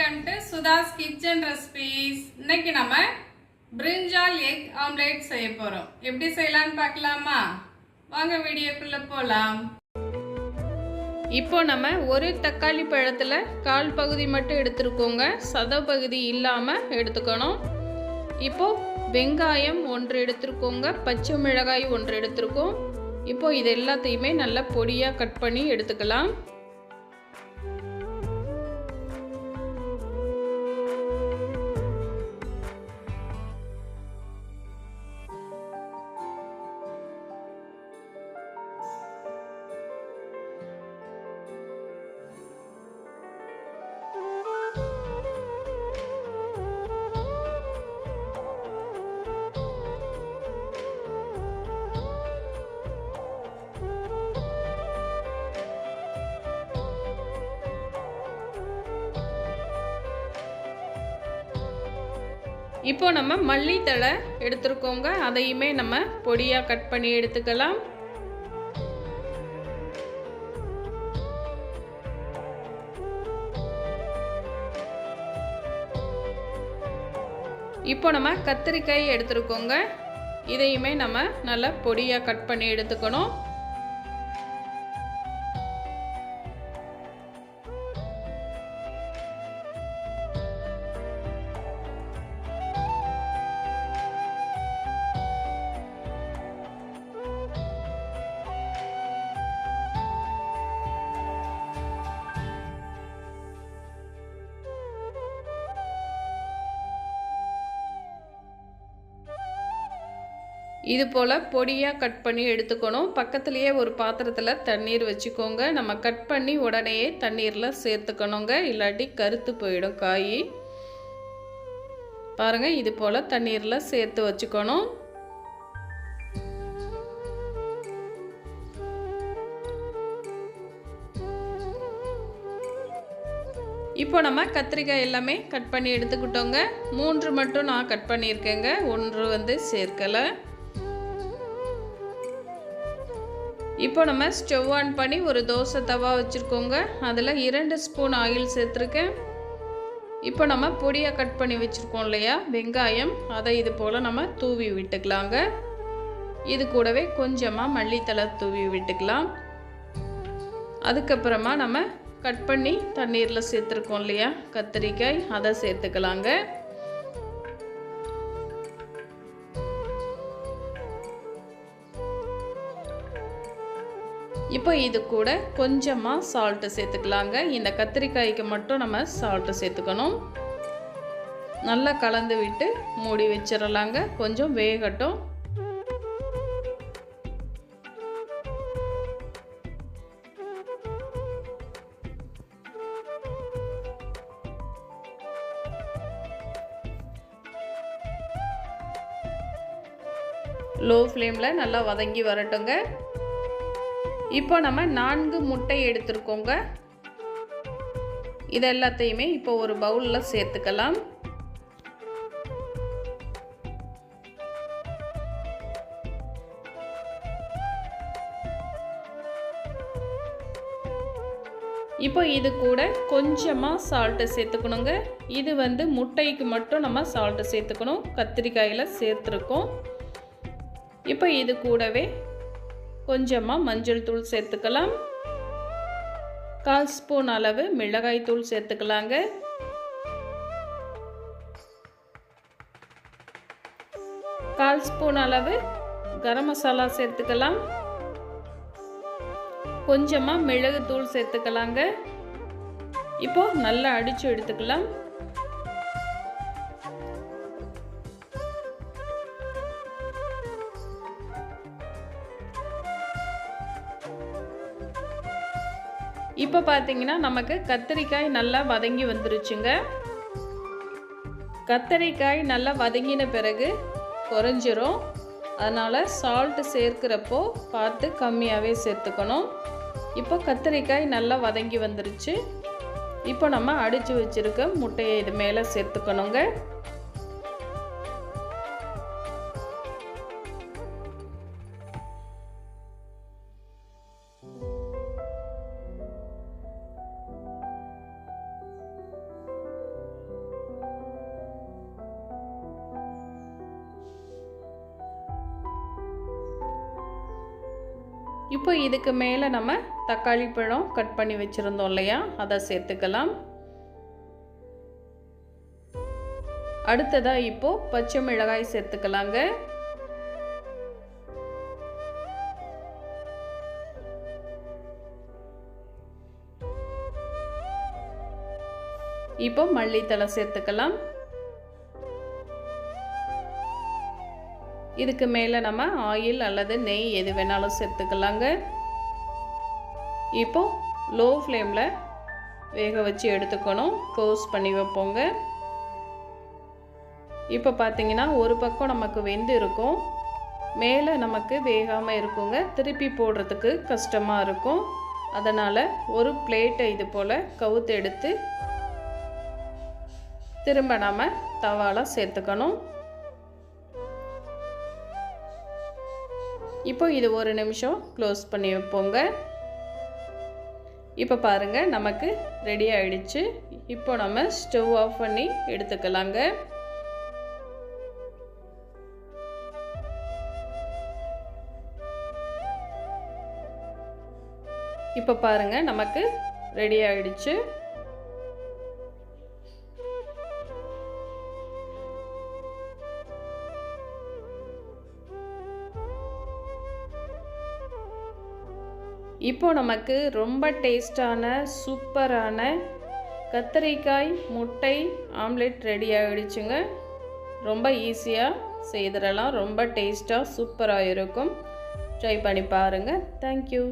Welcome to Sudha's kitchen recipes. இன்னைக்கு நம்ம பிரிஞ்சால் egg omelette செய்ய போறோம். எப்படி செய்யலாம்னு பார்க்கலாமா? வாங்க வீடியோக்குள்ள போலாம். இப்போ நம்ம ஒரு தக்காளி பழத்துல கால் பகுதி மட்டும் எடுத்துருக்கோங்க. சத பகுதி இல்லாம எடுத்துக்கணும். இப்போ வெங்காயம் 1 எடுத்துருக்கோங்க. பச்சை மிளகாய் 1 எடுத்துருக்கோம். இப்போ இது எல்லாத்தையுமே நல்லா பொடியா கட் பண்ணி எடுத்துக்கலாம். இப்போ நம்ம மல்லித்தழை எடுத்துருக்கோங்க. அதையுமே நம்ம பொடியாக கட் பண்ணி எடுத்துக்கலாம். இப்போ நம்ம கத்திரிக்காய் எடுத்துருக்கோங்க. இதையுமே நம்ம நல்லா பொடியாக கட் பண்ணி எடுத்துக்கணும். இது போல் பொடியாக கட் பண்ணி எடுத்துக்கணும். பக்கத்துலேயே ஒரு பாத்திரத்தில் தண்ணீர் வச்சுக்கோங்க. நம்ம கட் பண்ணி உடனே தண்ணீரில் சேர்த்துக்கணுங்க, இல்லாட்டி கருத்து போயிடும் காய். பாருங்கள், இது போல் தண்ணீரில் சேர்த்து வச்சுக்கணும். இப்போ நம்ம கத்திரிக்காய் எல்லாமே கட் பண்ணி எடுத்துக்கிட்டோங்க. 3 மட்டும் நான் கட் பண்ணியிருக்கேங்க, 1 சேர்க்கலை. இப்போ நம்ம ஸ்டவ் ஆன் பண்ணி ஒரு தோசை தவா வச்சுருக்கோங்க. அதில் 2 ஸ்பூன் ஆயில் சேர்த்துருக்கேன். இப்போ நம்ம பொடியாக கட் பண்ணி வச்சுருக்கோம் இல்லையா வெங்காயம், அதை இது போல் நம்ம தூவி விட்டுக்கலாங்க. இது கூடவே கொஞ்சமாக மல்லித்தழை தூவி விட்டுக்கலாம். அதுக்கப்புறமா நம்ம கட் பண்ணி தண்ணீரில் சேர்த்துருக்கோம் இல்லையா கத்திரிக்காய், அதை சேர்த்துக்கலாங்க. இப்போ இது கூட கொஞ்சமாக சால்ட்டு சேர்த்துக்கலாங்க. இந்த கத்திரிக்காய்க்கு மட்டும் நம்ம சால்ட்டு சேர்த்துக்கணும். நல்லா கலந்து விட்டு மூடி வச்சிடலாங்க, கொஞ்சம் வேகட்டும். லோ ஃப்ளேமில் நல்லா வதங்கி வரட்டுங்க. இப்போ நம்ம 4 முட்டை எடுத்துருக்கோங்க. இது எல்லாத்தையுமே இப்போ ஒரு பவுலில் சேர்த்துக்கலாம். இப்போ இது கூட கொஞ்சமாக சால்ட்டு சேர்த்துக்கணுங்க. இது முட்டைக்கு மட்டும் நம்ம சால்ட்டு சேர்த்துக்கணும், கத்திரிக்காயில் சேர்த்துருக்கோம். இப்போ இது கூடவே கொஞ்சமாக மஞ்சள் தூள் சேர்த்துக்கலாம். 1/4 ஸ்பூன் அளவு மிளகாய் தூள் சேர்த்துக்கலாங்க. கால் ஸ்பூன் அளவு கரம் மசாலா சேர்த்துக்கலாம். கொஞ்சமாக மிளகு தூள் சேர்த்துக்கலாங்க. இப்போ நல்லா அடித்து எடுத்துக்கலாம். இப்போ பார்த்தீங்கன்னா நமக்கு கத்திரிக்காய் நல்லா வதங்கி வந்துருச்சுங்க. கத்திரிக்காய் நல்லா வதங்கின பிறகு குறைஞ்சிரும். அதனால் சால்ட்டு சேர்க்கிறப்போ பார்த்து கம்மியாகவே சேர்த்துக்கணும். இப்போ கத்திரிக்காய் நல்லா வதங்கி வந்துருச்சு. இப்போ நம்ம அடித்து வச்சுருக்க முட்டையை இது மேலே சேர்த்துக்கணுங்க. இப்போ இதுக்கு மேலே நம்ம தக்காளி பழம் கட் பண்ணி வச்சுருந்தோம் இல்லையா, அதை சேர்த்துக்கலாம். அடுத்ததாக இப்போது பச்சை மிளகாய் சேர்த்துக்கலாங்க. இப்போ மல்லித்தழை சேர்த்துக்கலாம். இதுக்கு மேலே நம்ம ஆயில் அல்லது நெய் எது வேணாலும் சேர்த்துக்கலாங்க. இப்போ லோ ஃப்ளேமில் வேக வச்சு எடுத்துக்கணும். க்ளோஸ் பண்ணி வைப்போங்க. இப்போ பார்த்தீங்கன்னா ஒரு பக்கம் நமக்கு வெந்து இருக்கும், மேலே நமக்கு வேகாமல் இருக்குங்க. திருப்பி போடுறதுக்கு கஷ்டமாக இருக்கும். அதனால் ஒரு பிளேட்டை இது போல் கவுத்து எடுத்து திரும்ப நம்ம தவால சேர்த்துக்கணும். இப்போ இது ஒரு நிமிஷம் க்ளோஸ் பண்ணி வைப்போங்க. இப்போ பாருங்கள் நமக்கு ரெடி ஆகிடுச்சு. இப்போ நம்ம ஸ்டவ் ஆஃப் பண்ணி எடுத்துக்கலாங்க. இப்போ பாருங்கள் நமக்கு ரெடி ஆகிடுச்சு. இப்போ நமக்கு ரொம்ப டேஸ்டான சூப்பரான கத்திரிக்காய் முட்டை ஆம்லெட் ரெடி ஆகிடுச்சுங்க. ரொம்ப ஈஸியாக செய்திடலாம். ரொம்ப டேஸ்ட்டாக சூப்பராக இருக்கும். ட்ரை பண்ணி பாருங்கள். தேங்க்யூ.